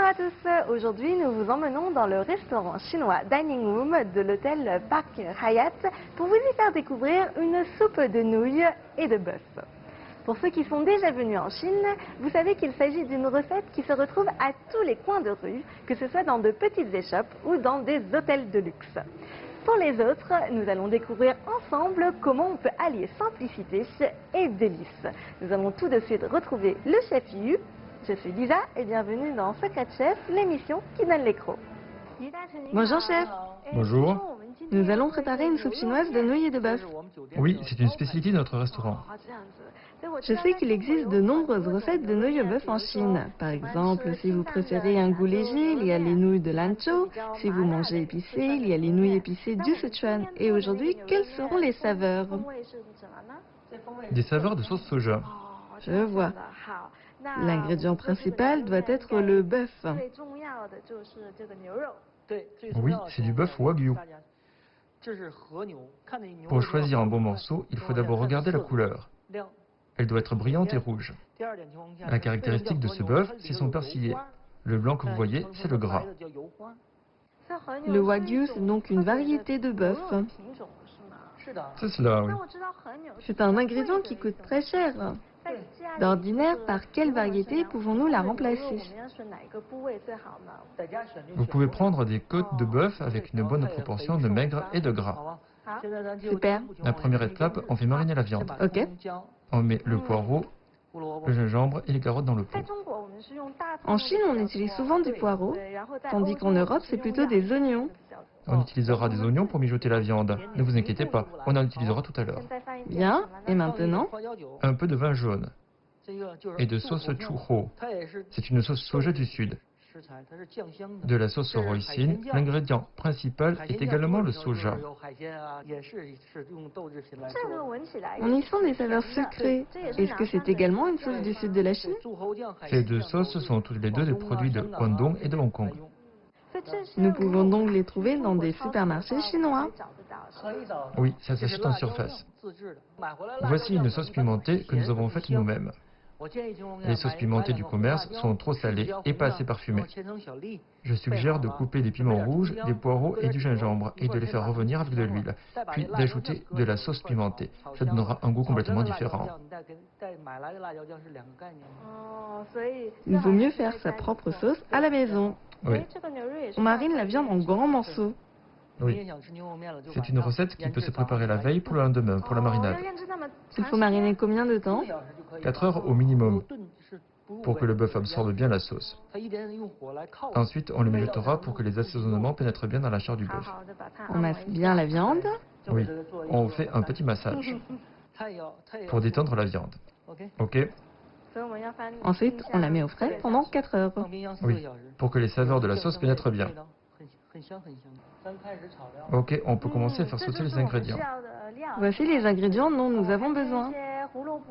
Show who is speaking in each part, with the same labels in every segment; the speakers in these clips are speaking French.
Speaker 1: à tous, aujourd'hui nous vous emmenons dans le restaurant chinois Dining Room de l'hôtel Park Hyatt pour vous y faire découvrir une soupe de nouilles et de bœuf. Pour ceux qui sont déjà venus en Chine, vous savez qu'il s'agit d'une recette qui se retrouve à tous les coins de rue, que ce soit dans de petites échoppes ou dans des hôtels de luxe. Pour les autres, nous allons découvrir ensemble comment on peut allier simplicité et délice. Nous allons tout de suite retrouver le chef Yu. Je suis Lisa et bienvenue dans Secret Chef, l'émission qui donne les crocs.
Speaker 2: Bonjour chef.
Speaker 3: Bonjour.
Speaker 2: Nous allons préparer une soupe chinoise de nouilles et de bœuf.
Speaker 3: Oui, c'est une spécialité de notre restaurant.
Speaker 2: Je sais qu'il existe de nombreuses recettes de nouilles et bœuf en Chine. Par exemple, si vous préférez un goût léger, il y a les nouilles de Lanzhou. Si vous mangez épicé, il y a les nouilles épicées du Sichuan. Et aujourd'hui, quelles seront les saveurs?
Speaker 3: Des saveurs de sauce soja.
Speaker 2: Je vois. L'ingrédient principal doit être le bœuf.
Speaker 3: Oui, c'est du bœuf Wagyu. Pour choisir un bon morceau, il faut d'abord regarder la couleur. Elle doit être brillante et rouge. La caractéristique de ce bœuf, c'est son persillé. Le blanc que vous voyez, c'est le gras.
Speaker 2: Le Wagyu, c'est donc une variété de bœuf.
Speaker 3: C'est cela, oui.
Speaker 2: C'est un ingrédient qui coûte très cher. D'ordinaire, par quelle variété pouvons-nous la remplacer?
Speaker 3: Vous pouvez prendre des côtes de bœuf avec une bonne proportion de maigre et de gras.
Speaker 2: Super.
Speaker 3: La première étape, on fait mariner la viande.
Speaker 2: Ok.
Speaker 3: On met le poireau, le gingembre et les carottes dans le pot.
Speaker 2: En Chine, on utilise souvent du poireau, tandis qu'en Europe, c'est plutôt des oignons.
Speaker 3: On utilisera des oignons pour mijoter la viande. Ne vous inquiétez pas, on en utilisera tout à l'heure.
Speaker 2: Bien. Et maintenant?
Speaker 3: Un peu de vin jaune et de sauce churro. C'est une sauce soja du sud. De la sauce hoisin, l'ingrédient principal est également le soja.
Speaker 2: On y sent des saveurs sucrées. Est-ce que c'est également une sauce du sud de la Chine?
Speaker 3: Ces deux sauces sont toutes les deux des produits de Guangdong et de Hong Kong.
Speaker 2: Nous pouvons donc les trouver dans des supermarchés chinois.
Speaker 3: Oui, ça s'achète en surface. Voici une sauce pimentée que nous avons faite nous-mêmes. Les sauces pimentées du commerce sont trop salées et pas assez parfumées. Je suggère de couper des piments rouges, des poireaux et du gingembre et de les faire revenir avec de l'huile, puis d'ajouter de la sauce pimentée. Ça donnera un goût complètement différent.
Speaker 2: Il vaut mieux faire sa propre sauce à la maison.
Speaker 3: Oui,
Speaker 2: On marine la viande en grands morceaux.
Speaker 3: oui. C'est une recette qui peut se préparer la veille pour le lendemain, pour la marinade.
Speaker 2: Il faut mariner combien de temps?
Speaker 3: 4 heures au minimum, pour que le bœuf absorbe bien la sauce. Ensuite, on le mijotera pour que les assaisonnements pénètrent bien dans la chair du bœuf.
Speaker 2: On masse bien la viande.
Speaker 3: Oui, on fait un petit massage pour détendre la viande. Ok?
Speaker 2: Ensuite, on la met au frais pendant 4 heures.
Speaker 3: Oui, pour que les saveurs de la sauce pénètrent bien. Ok, on peut commencer à faire sauter les ingrédients.
Speaker 2: Voici les ingrédients dont nous avons besoin.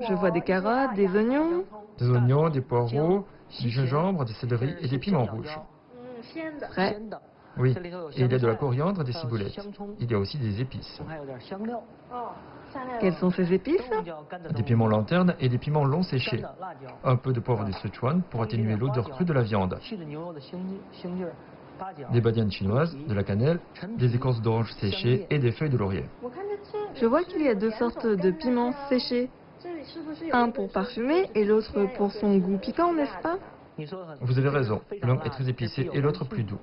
Speaker 2: Je vois des carottes, des oignons.
Speaker 3: Des oignons, des poireaux, du gingembre, des céleris et des piments rouges.
Speaker 2: Frais.
Speaker 3: Oui, et il y a de la coriandre et des ciboulettes. Il y a aussi des épices.
Speaker 2: Quelles sont ces épices?
Speaker 3: Des piments lanternes et des piments longs séchés. Un peu de poivre du Sichuan pour atténuer l'odeur crue de la viande. Des badianes chinoises, de la cannelle, des écorces d'orange séchées et des feuilles de laurier.
Speaker 2: Je vois qu'il y a deux sortes de piments séchés. Un pour parfumer et l'autre pour son goût piquant, n'est-ce pas?
Speaker 3: Vous avez raison, l'un est très épicé et l'autre plus doux.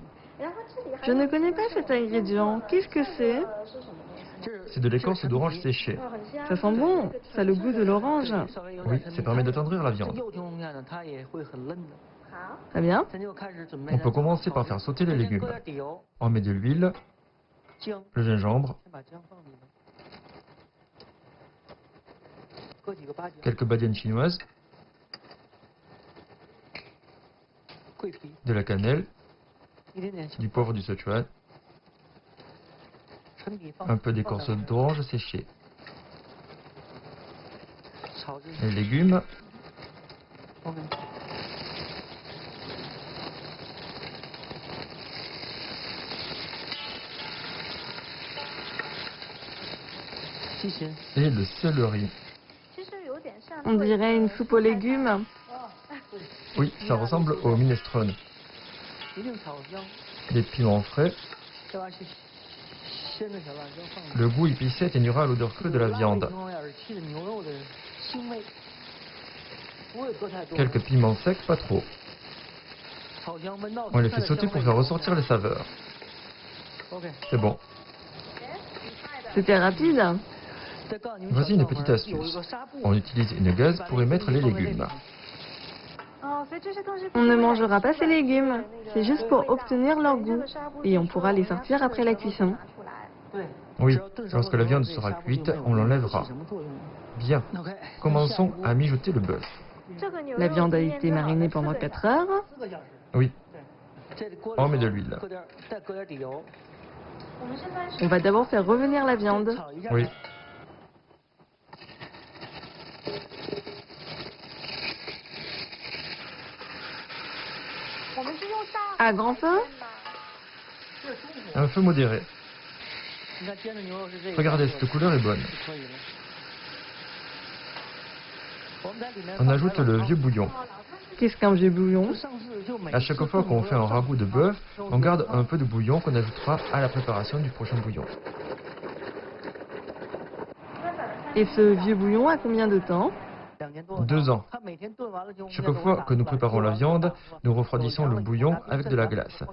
Speaker 2: Je ne connais pas cet ingrédient. Qu'est-ce que c'est?
Speaker 3: C'est de l'écorce d'orange séchée.
Speaker 2: Ça sent bon. Ça a le goût de l'orange.
Speaker 3: Oui, ça permet d'attendrir la viande.
Speaker 2: Très bien.
Speaker 3: On peut commencer par faire sauter les légumes. On met de l'huile, le gingembre, quelques badianes chinoises, de la cannelle, du poivre du Sichuan, un peu d'écorce d'orange séchée, les légumes, et le céleri.
Speaker 2: On dirait une soupe aux légumes.
Speaker 3: Oui, ça ressemble au minestrone. Les piments frais. Le goût épicé atténuera l'odeur crue de la viande. Quelques piments secs, pas trop. On les fait sauter pour faire ressortir les saveurs. C'est bon.
Speaker 2: C'était rapide.
Speaker 3: Voici une petite astuce. On utilise une gaze pour émettre les légumes.
Speaker 2: On ne mangera pas ces légumes. C'est juste pour obtenir leur goût. Et on pourra les sortir après la cuisson.
Speaker 3: Oui, lorsque la viande sera cuite, on l'enlèvera. Bien. Commençons à mijoter le bœuf.
Speaker 2: La viande a été marinée pendant 4 heures.
Speaker 3: Oui. On met de l'huile.
Speaker 2: On va d'abord faire revenir la viande.
Speaker 3: Oui.
Speaker 2: À grand feu?
Speaker 3: Un feu modéré. Regardez, cette couleur est bonne. On ajoute le vieux bouillon.
Speaker 2: Qu'est-ce qu'un vieux bouillon?
Speaker 3: À chaque fois qu'on fait un ragoût de bœuf, on garde un peu de bouillon qu'on ajoutera à la préparation du prochain bouillon.
Speaker 2: Et ce vieux bouillon a combien de temps?
Speaker 3: 2 ans. Chaque fois que nous préparons la viande, nous refroidissons le bouillon avec de la glace.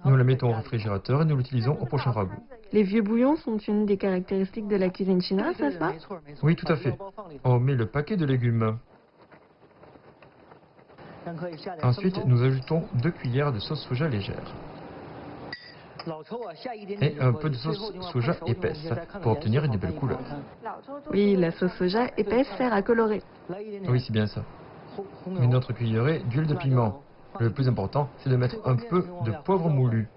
Speaker 3: Nous la mettons au réfrigérateur et nous l'utilisons au prochain ragoût.
Speaker 2: Les vieux bouillons sont une des caractéristiques de la cuisine chinoise, n'est-ce pas?
Speaker 3: Oui, tout à fait. On met le paquet de légumes. Ensuite, nous ajoutons 2 cuillères de sauce soja légère et un peu de sauce soja épaisse pour obtenir une belle couleur.
Speaker 2: Oui, la sauce soja épaisse sert à colorer.
Speaker 3: Oui, c'est bien ça. Une autre cuillerée d'huile de piment. Le plus important, c'est de mettre un peu de poivre moulu.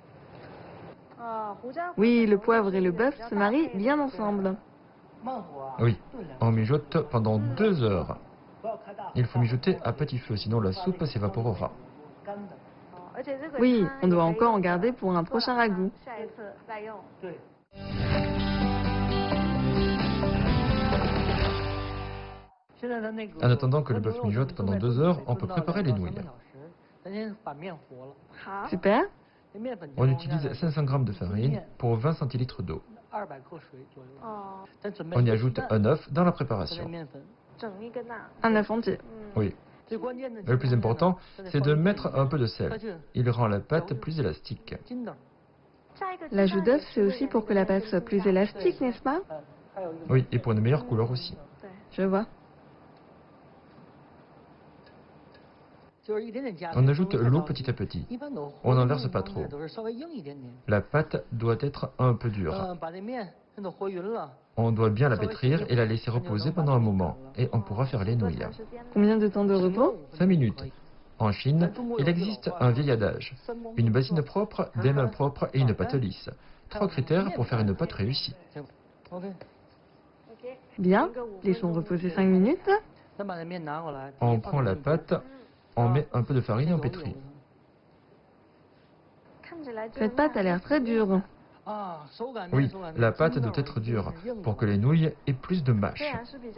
Speaker 2: Oui, le poivre et le bœuf se marient bien ensemble.
Speaker 3: Oui, on mijote pendant 2 heures. Il faut mijoter à petit feu, sinon la soupe s'évaporera.
Speaker 2: Oui, on doit encore en garder pour un prochain ragoût.
Speaker 3: En attendant que le bœuf mijote pendant 2 heures, on peut préparer les nouilles.
Speaker 2: Super.
Speaker 3: On utilise 500 g de farine pour 20 centilitres d'eau. On y ajoute un œuf dans la préparation.
Speaker 2: Un œuf entier.
Speaker 3: Oui. Le plus important, c'est de mettre un peu de sel. Il rend la pâte plus élastique.
Speaker 2: L'ajout d'œuf, c'est aussi pour que la pâte soit plus élastique, n'est-ce pas?
Speaker 3: Oui, et pour une meilleure couleur aussi.
Speaker 2: Je vois.
Speaker 3: On ajoute l'eau petit à petit. On n'en verse pas trop. La pâte doit être un peu dure. On doit bien la pétrir et la laisser reposer pendant un moment. Et on pourra faire les nouilles.
Speaker 2: Combien de temps de repos?
Speaker 3: 5 minutes. En Chine, il existe un vieil adage. Une bassine propre, des mains propres et une pâte lisse. 3 critères pour faire une pâte réussie.
Speaker 2: Bien, laissons reposer 5 minutes.
Speaker 3: On prend la pâte, on met un peu de farine et on pétrit.
Speaker 2: Cette pâte a l'air très dure.
Speaker 3: Oui, la pâte doit être dure pour que les nouilles aient plus de mâche.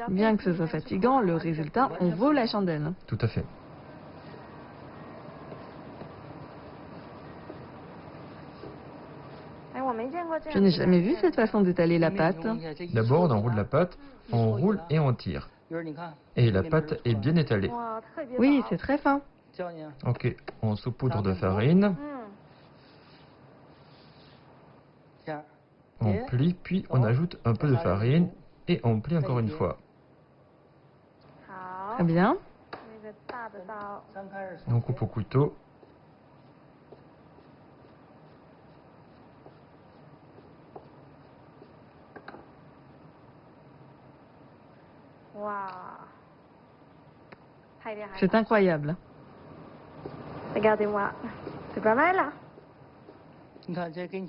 Speaker 2: Bien que ce soit fatigant, le résultat en vaut la chandelle.
Speaker 3: Tout à fait.
Speaker 2: Je n'ai jamais vu cette façon d'étaler la pâte.
Speaker 3: D'abord, on enroule la pâte, on roule et on tire. Et la pâte est bien étalée.
Speaker 2: Oui, c'est très fin.
Speaker 3: Ok, on saupoudre de farine. On plie, puis on ajoute un peu de farine et on plie encore une fois.
Speaker 2: Très bien.
Speaker 3: On coupe au couteau.
Speaker 2: C'est incroyable.
Speaker 1: Regardez-moi, c'est pas mal là.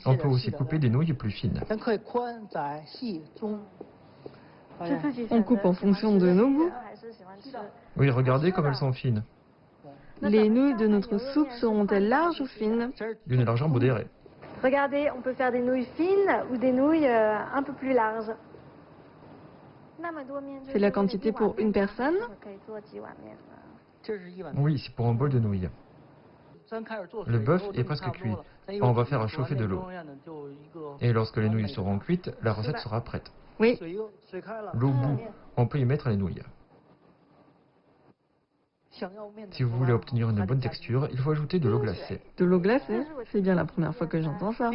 Speaker 3: On peut aussi couper des nouilles plus fines.
Speaker 2: On coupe en fonction de nos goûts.
Speaker 3: Oui, regardez comme elles sont fines.
Speaker 2: Les nouilles de notre soupe seront-elles larges ou fines?
Speaker 3: D'une largeur modérée.
Speaker 1: Regardez, on peut faire des nouilles fines ou des nouilles un peu plus larges.
Speaker 2: C'est la quantité pour une personne?
Speaker 3: Oui, c'est pour un bol de nouilles. Le bœuf est presque cuit. On va faire chauffer de l'eau. Et lorsque les nouilles seront cuites, la recette sera prête.
Speaker 2: Oui,
Speaker 3: L'eau bout, on peut y mettre les nouilles. Si vous voulez obtenir une bonne texture, il faut ajouter de l'eau glacée.
Speaker 2: de l'eau glacée. C'est bien la première fois que j'entends ça.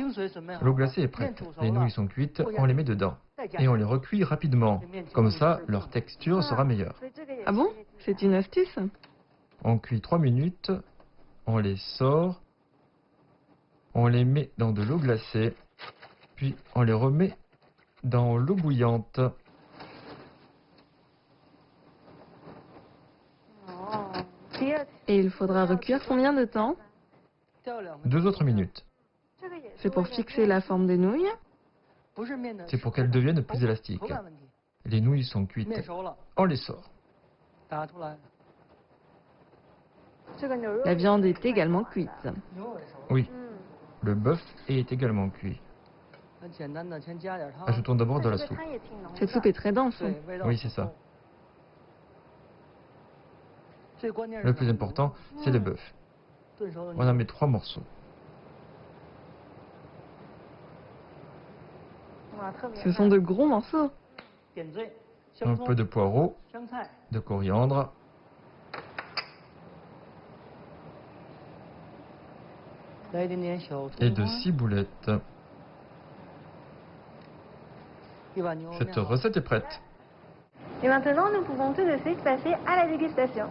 Speaker 3: L'eau glacée est prête. Les nouilles sont cuites, on les met dedans. Et on les recuit rapidement. Comme ça, leur texture sera meilleure.
Speaker 2: Ah bon? C'est une astuce?
Speaker 3: On cuit 3 minutes, on les sort, on les met dans de l'eau glacée, puis on les remet dans l'eau bouillante.
Speaker 2: Et il faudra recuire combien de temps?
Speaker 3: 2 autres minutes.
Speaker 2: C'est pour fixer la forme des nouilles?
Speaker 3: C'est pour qu'elles deviennent plus élastiques. Les nouilles sont cuites. On les sort.
Speaker 2: La viande est également cuite.
Speaker 3: Oui, le bœuf est également cuit. Ajoutons d'abord de la soupe.
Speaker 2: Cette soupe est très dense.
Speaker 3: Oui, c'est ça. Le plus important, c'est le bœuf. On en met 3 morceaux.
Speaker 2: Ce sont de gros morceaux.
Speaker 3: Un peu de poireau, de coriandre, et de ciboulettes. Cette recette est prête.
Speaker 1: Et maintenant, nous pouvons tout de suite passer à la dégustation.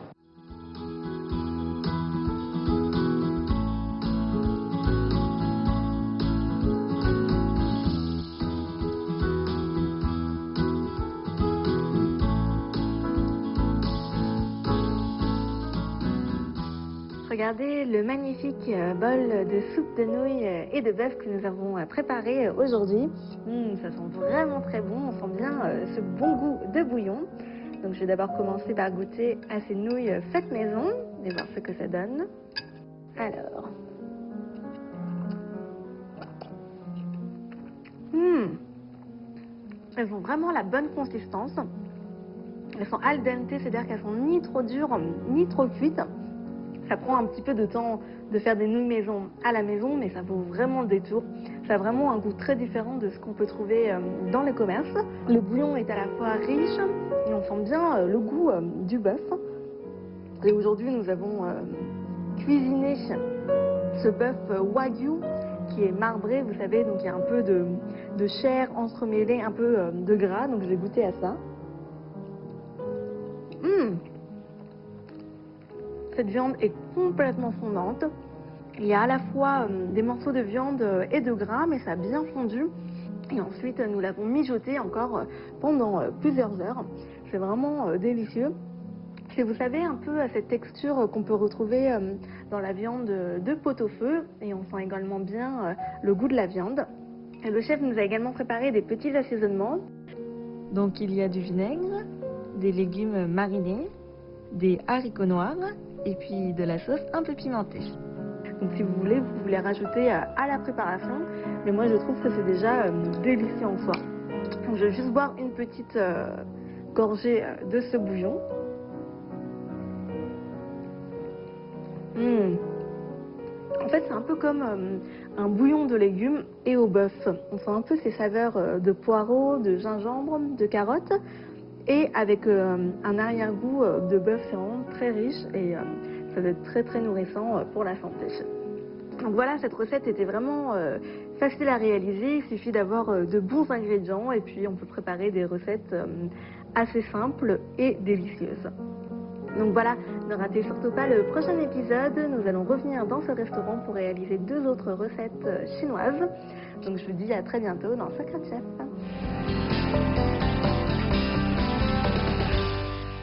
Speaker 1: Regardez le magnifique bol de soupe de nouilles et de bœuf que nous avons préparé aujourd'hui. Ça sent vraiment très bon, on sent bien ce bon goût de bouillon. Donc je vais d'abord commencer par goûter à ces nouilles faites maison et voir ce que ça donne. Alors. Elles ont vraiment la bonne consistance. Elles sont al dente, c'est-à-dire qu'elles sont ni trop dures ni trop cuites. Ça prend un petit peu de temps de faire des nouilles maison à la maison, mais ça vaut vraiment le détour. Ça a vraiment un goût très différent de ce qu'on peut trouver dans les commerces. Le bouillon est à la fois riche et on sent bien le goût du bœuf. Et aujourd'hui, nous avons cuisiné ce bœuf wagyu qui est marbré, vous savez, donc il y a un peu de chair entremêlée, un peu de gras, donc je vais goûter à ça. Cette viande est complètement fondante. Il y a à la fois des morceaux de viande et de gras, mais ça a bien fondu. Et ensuite, nous l'avons mijoté encore pendant plusieurs heures. C'est vraiment délicieux. Et vous savez, un peu cette texture qu'on peut retrouver dans la viande de pot-au-feu. Et on sent également bien le goût de la viande. Et le chef nous a également préparé des petits assaisonnements.
Speaker 2: Donc il y a du vinaigre, des légumes marinés, des haricots noirs et puis de la sauce un peu pimentée.
Speaker 1: Donc si vous voulez rajouter à la préparation, mais moi je trouve que c'est déjà délicieux en soi. Donc je vais juste boire une petite gorgée de ce bouillon. En fait c'est un peu comme un bouillon de légumes et au bœuf. On sent un peu ces saveurs de poireaux, de gingembre, de carottes. Et avec un arrière-goût de bœuf, c'est vraiment très riche et ça va être très très nourrissant pour la santé. Donc voilà, cette recette était vraiment facile à réaliser. Il suffit d'avoir de bons ingrédients et puis on peut préparer des recettes assez simples et délicieuses. Donc voilà, ne ratez surtout pas le prochain épisode. Nous allons revenir dans ce restaurant pour réaliser 2 autres recettes chinoises. Donc je vous dis à très bientôt dans Secret Chef.